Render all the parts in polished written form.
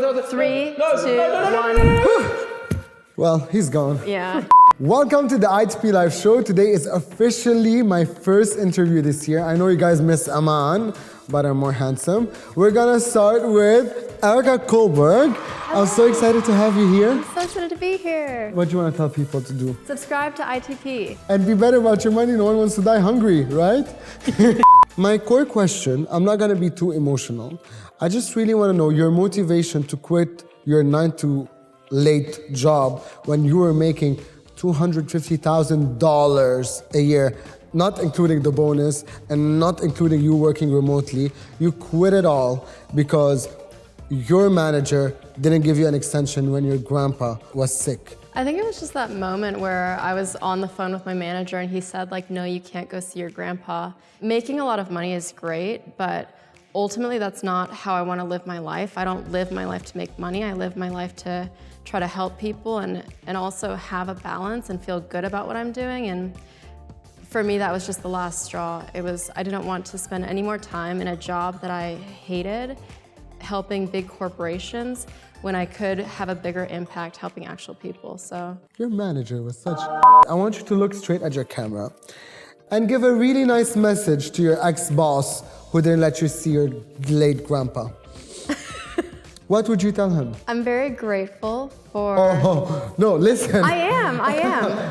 3, 2, 1. Well, he's gone. Yeah. Welcome to the ITP Live Show. Today is officially my first interview this year. I know you guys miss Aman, but I'm more handsome. We're gonna start with Erika Kullberg. I'm so excited to have you here. So excited to be here. What do you want to tell people to do? Subscribe to ITP. And be better about your money. No one wants to die hungry, right? My core question, I'm not gonna be too emotional. I just really wanna know your motivation to quit your 9 to late job when you were making $250,000 a year, not including the bonus and not including you working remotely. You quit it all because your manager didn't give you an extension when your grandpa was sick. I think it was just that moment where I was on the phone with my manager and he said, like, no, you can't go see your grandpa. Making a lot of money is great, but ultimately that's not how I want to live my life. I don't live my life to make money. I live my life to try to help people and also have a balance and feel good about what I'm doing. And for me, that was just the last straw. I didn't want to spend any more time in a job that I hated, helping big corporations, when I could have a bigger impact helping actual people, so. Your manager was such. I want you to look straight at your camera and give a really nice message to your ex-boss who didn't let you see your late grandpa. What would you tell him? I'm very grateful for... Oh, no, listen. I am.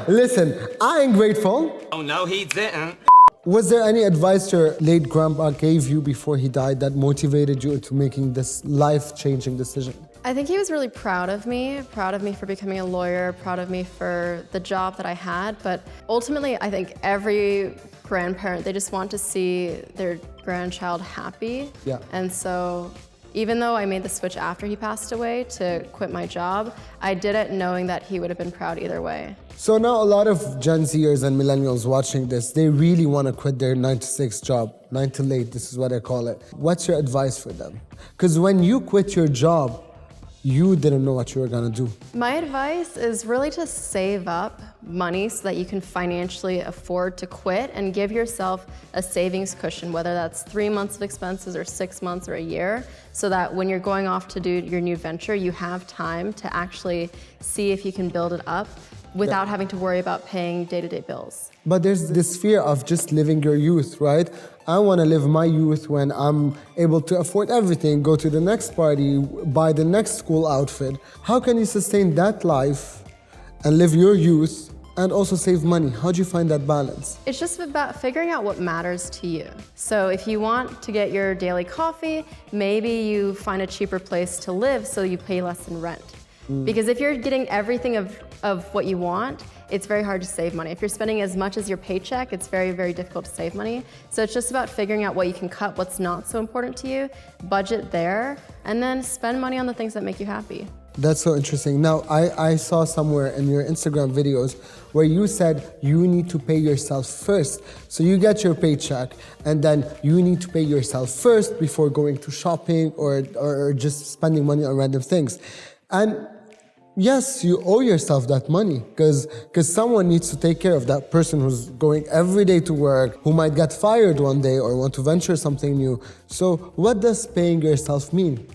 Listen, I am grateful. Oh, no, he didn't. Was there any advice your late grandpa gave you before he died that motivated you into making this life-changing decision? I think he was really proud of me for becoming a lawyer, proud of me for the job that I had. But ultimately, I think every grandparent, they just want to see their grandchild happy. Yeah. And so even though I made the switch after he passed away to quit my job, I did it knowing that he would have been proud either way. So now a lot of Gen Zers and millennials watching this, they really want to quit their 9 to 6 job, 9 to late, this is what I call it. What's your advice for them? Because when you quit your job, you didn't know what you were gonna do. My advice is really to save up money so that you can financially afford to quit and give yourself a savings cushion, whether that's 3 months of expenses or 6 months or a year, so that when you're going off to do your new venture, you have time to actually see if you can build it up without having to worry about paying day-to-day bills. But there's this fear of just living your youth, right? I want to live my youth when I'm able to afford everything, go to the next party, buy the next school outfit. How can you sustain that life and live your youth and also save money? How do you find that balance? It's just about figuring out what matters to you. So if you want to get your daily coffee, maybe you find a cheaper place to live so you pay less in rent. Because if you're getting everything of what you want, it's very hard to save money. If you're spending as much as your paycheck, it's very, very difficult to save money. So it's just about figuring out what you can cut, what's not so important to you, budget there, and then spend money on the things that make you happy. That's so interesting. Now, I saw somewhere in your Instagram videos where you said you need to pay yourself first. So you get your paycheck and then you need to pay yourself first before going to shopping or just spending money on random things. And yes, you owe yourself that money because someone needs to take care of that person who's going every day to work, who might get fired one day or want to venture something new. So what does paying yourself mean?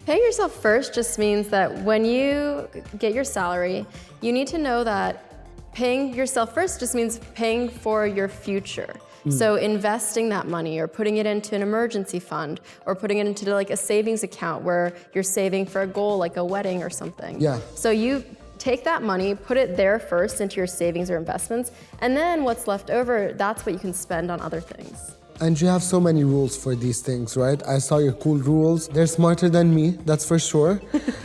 Paying yourself first just means that when you get your salary, you need to know that paying yourself first just means paying for your future. So investing that money or putting it into an emergency fund or putting it into like a savings account where you're saving for a goal like a wedding or something. Yeah. So you take that money, put it there first into your savings or investments, and then what's left over, that's what you can spend on other things. And you have so many rules for these things, right? I saw your cool rules. They're smarter than me, that's for sure.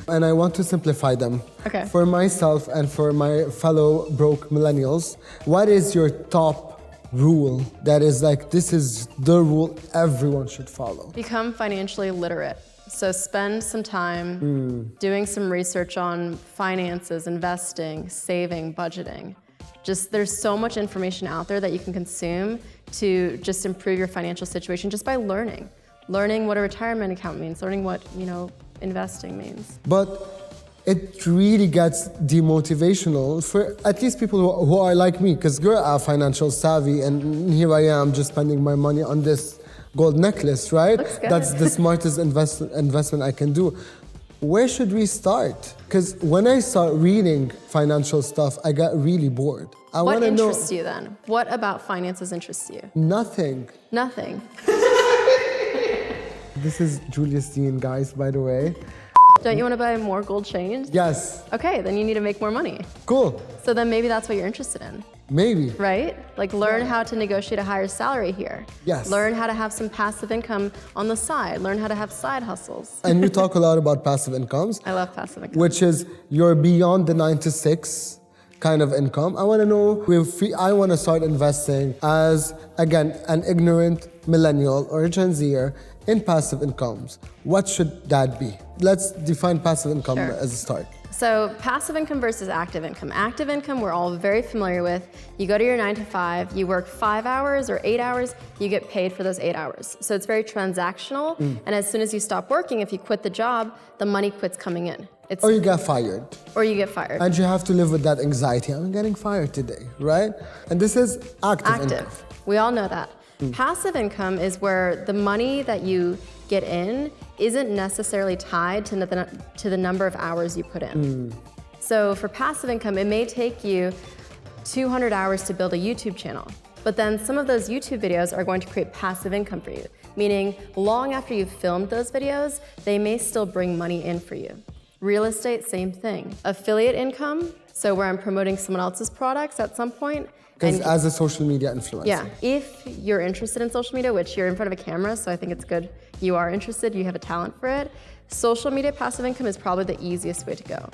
And I want to simplify them. Okay. For myself and for my fellow broke millennials, what is your top rule that is like, this is the rule everyone should follow? Become financially literate. So spend some time doing some research on finances, investing, saving, budgeting. Just there's so much information out there that you can consume to just improve your financial situation just by learning. Learning what a retirement account means, learning what, investing means. But it really gets demotivational for at least people who are like me, because you're financial savvy and here I am just spending my money on this gold necklace, right? Looks good. That's the smartest investment I can do. Where should we start? Because when I start reading financial stuff, I got really bored. I What want to know interests you then? What about finances interests you? nothing. Nothing. This is Julius Dein, guys, by the way. Don't you want to buy more gold chains? Yes. Okay, then you need to make more money. Cool. So then maybe that's what you're interested in, Maybe. right? Like learn how to negotiate a higher salary here. Yes. Learn how to have some passive income on the side. Learn how to have side hustles. And you talk a lot about passive incomes, I love passive income. which is you're beyond the 9 to 6 kind of income. I want to know if I want to start investing as, again, an ignorant millennial or a Gen Zer in passive incomes. What should that be? Let's define passive income Sure. as a start. So passive income versus active income. Active income we're all very familiar with. You go to your 9 to 5, you work 5 hours or 8 hours, you get paid for those 8 hours. So it's very transactional, and as soon as you stop working, if you quit the job, the money quits coming in. Or you get fired. Or you get fired. And you have to live with that anxiety. I'm getting fired today, right? And this is active income. Active. We all know that. Passive income is where the money that you get in isn't necessarily tied to the number of hours you put in. So for passive income, it may take you 200 hours to build a YouTube channel, but then some of those YouTube videos are going to create passive income for you, meaning long after you've filmed those videos, they may still bring money in for you. Real estate, same thing. Affiliate income, so where I'm promoting someone else's products at some point. Because and- as a social media influencer. Yeah, if you're interested in social media, which you're in front of a camera, so I think it's good you are interested, you have a talent for it, social media passive income is probably the easiest way to go.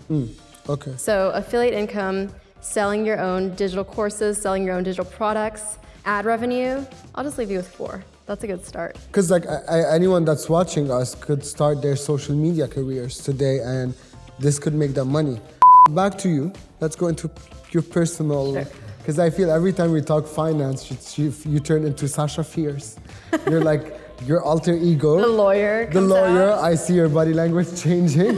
Okay. So affiliate income, selling your own digital courses, selling your own digital products, ad revenue, I'll just leave you with 4. That's a good start. Because like anyone that's watching us could start their social media careers today and this could make them money. Back to you. Let's go into your personal... Sure. Because I feel every time we talk finance, you turn into Sasha Fierce. You're like your alter ego. The lawyer The comes lawyer. out. I see your body language changing.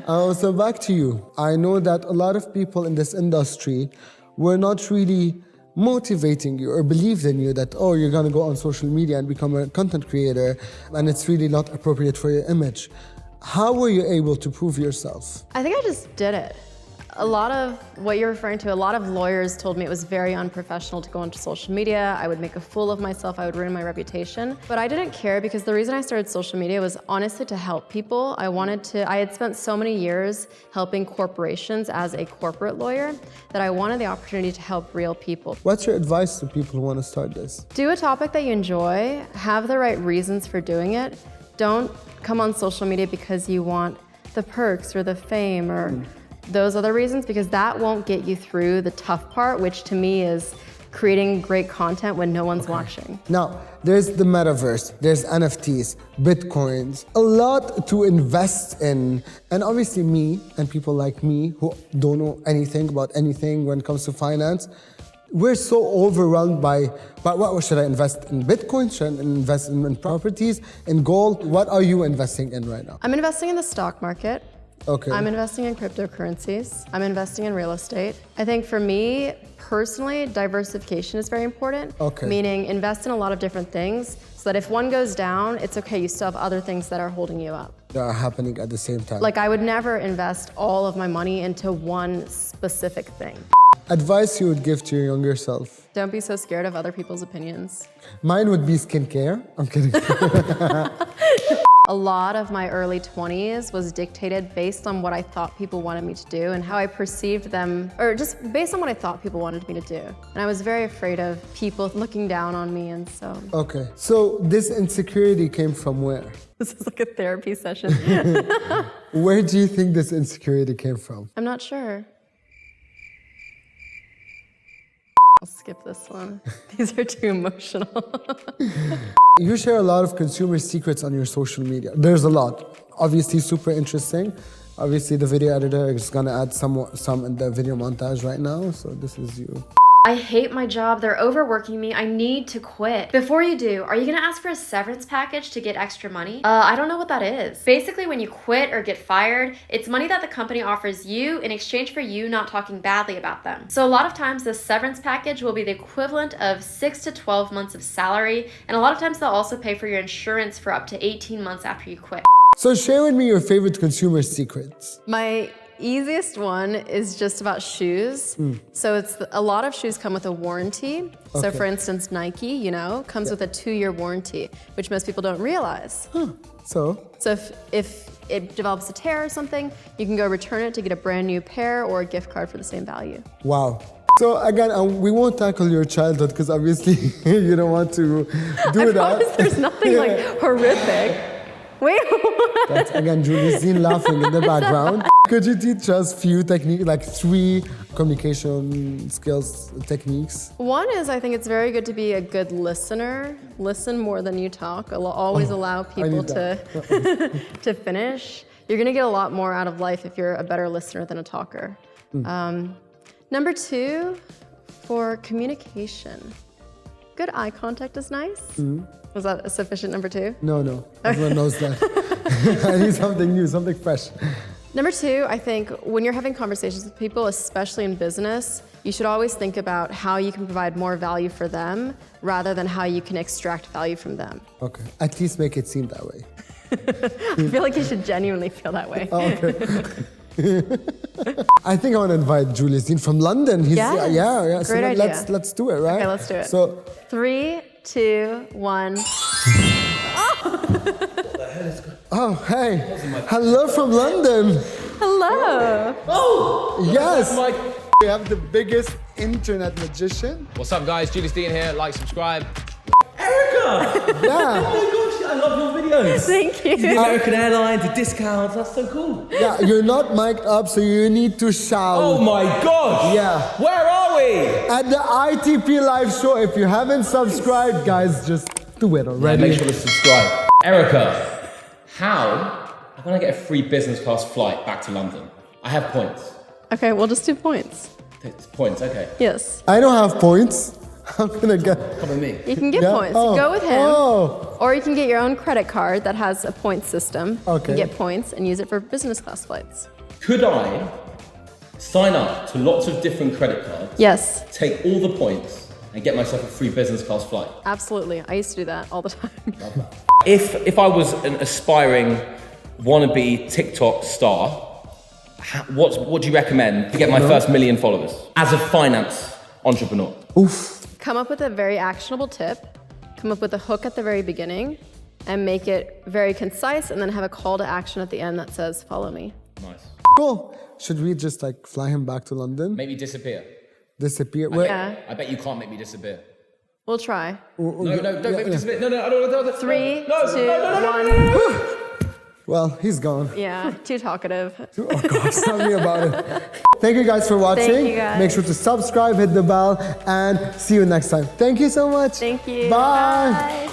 So back to you. I know that a lot of people in this industry were not really motivating you or believed in you that, oh, you're gonna go on social media and become a content creator and it's really not appropriate for your image. How were you able to prove yourself? I think I just did it. A lot of what you're referring to, a lot of lawyers told me it was very unprofessional to go onto social media. I would make a fool of myself. I would ruin my reputation. But I didn't care because the reason I started social media was honestly to help people. I had spent so many years helping corporations as a corporate lawyer that I wanted the opportunity to help real people. What's your advice to people who want to start this? Do a topic that you enjoy, have the right reasons for doing it. Don't come on social media because you want the perks or the fame or those other reasons, because that won't get you through the tough part, which to me is creating great content when no one's watching. Now, there's the metaverse, there's NFTs, Bitcoins, a lot to invest in. And obviously me and people like me who don't know anything about anything when it comes to finance, we're so overwhelmed by what should I invest in? Bitcoin? Should I invest in properties, in gold? What are you investing in right now? I'm investing in the stock market. Okay. I'm investing in cryptocurrencies. I'm investing in real estate. I think for me, personally, diversification is very important. Okay. Meaning invest in a lot of different things so that if one goes down, it's okay, you still have other things that are holding you up. That are happening at the same time. Like I would never invest all of my money into one specific thing. Advice you would give to your younger self? Don't be so scared of other people's opinions. Mine would be skincare. I'm kidding. A lot of my early 20s was dictated based on what I thought people wanted me to do and how I perceived them, or just based on what I thought people wanted me to do. And I was very afraid of people looking down on me, and so. Okay, so this insecurity came from where? This is like a therapy session. Where do you think this insecurity came from? I'm not sure. I'll skip this one. These are too emotional. You share a lot of consumer secrets on your social media. There's a lot. Obviously super interesting. Obviously the video editor is gonna add some in the video montage right now, so this is you. I hate my job. They're overworking me. I need to quit. Before you do, are you gonna ask for a severance package to get extra money? I don't know what that is. Basically, when you quit or get fired, it's money that the company offers you in exchange for you not talking badly about them. So a lot of times the severance package will be the equivalent of 6 to 12 months of salary, and a lot of times they'll also pay for your insurance for up to 18 months after you quit. So share with me your favorite consumer secrets. My easiest one is just about shoes. So a lot of shoes come with a warranty. So Okay. for instance, Nike, comes with a 2-year warranty, which most people don't realize. So, So if it develops a tear or something, you can go return it to get a brand new pair or a gift card for the same value. wow. So again, we won't tackle your childhood because obviously you don't want to do I that. promise there's nothing like horrific. Wait, what? That's again Julius Dein laughing in the background. Could you teach us few techniques, like 3 communication skills techniques? One is I think it's very good to be a good listener. Listen more than you talk. Always allow people need to finish. You're gonna get a lot more out of life if you're a better listener than a talker. Number 2, for communication, good eye contact is nice. Was that a sufficient number 2? No, everyone knows that. I need something new, something fresh. Number 2, I think when you're having conversations with people, especially in business, you should always think about how you can provide more value for them rather than how you can extract value from them. Okay, at least make it seem that way. I feel like you should genuinely feel that way. Okay. I think I want to invite Julius Dein from London. He's, Yes. yeah. Great idea. Let's do it, right? Okay, let's do it. So 3, 2, 1. Oh, hey. Hello from London. Hello. Yes. We have the biggest internet magician. What's up, guys? Julius Dein here. Like, subscribe. Erika! Yeah. Oh my gosh, I love your videos. Thank You do you. American Airlines, the discounts, that's so cool. Yeah, you're not mic'd up, so you need to shout. Oh my gosh! Yeah. Where are we? At the ITP live show, if you haven't subscribed, guys, just do it already. Make sure to subscribe. Erika, how am I going to get a free business class flight back to London? I have points. Okay, we'll just do points. It's points, okay. Yes. I don't have points. I'm gonna get. Come with me. You can get Yeah? points. Oh. Go with him. Oh. Or you can get your own credit card that has a point system. Okay. You get points and use it for business class flights. Could I sign up to lots of different credit cards, Yes, take all the points, and get myself a free business class flight? absolutely. I used to do that all the time. If I was an aspiring wannabe TikTok star, what do you recommend to get my first 1 million followers as a finance entrepreneur? Oof. Come up with a very actionable tip, come up with a hook at the very beginning, and make it very concise, and then have a call to action at the end that says, follow me. Nice. Cool. Should we just like fly him back to London? Make me disappear. Disappear? Where? Yeah, I bet you can't make me disappear. we'll try. No, don't make me disappear. No, I don't. 3, 2, 1. Well, he's gone. Yeah, too talkative. Oh gosh, tell me about it. Thank you guys for watching. Thank you, guys. Make sure to subscribe, hit the bell, and see you next time. Thank you so much. Thank you. Bye. Bye.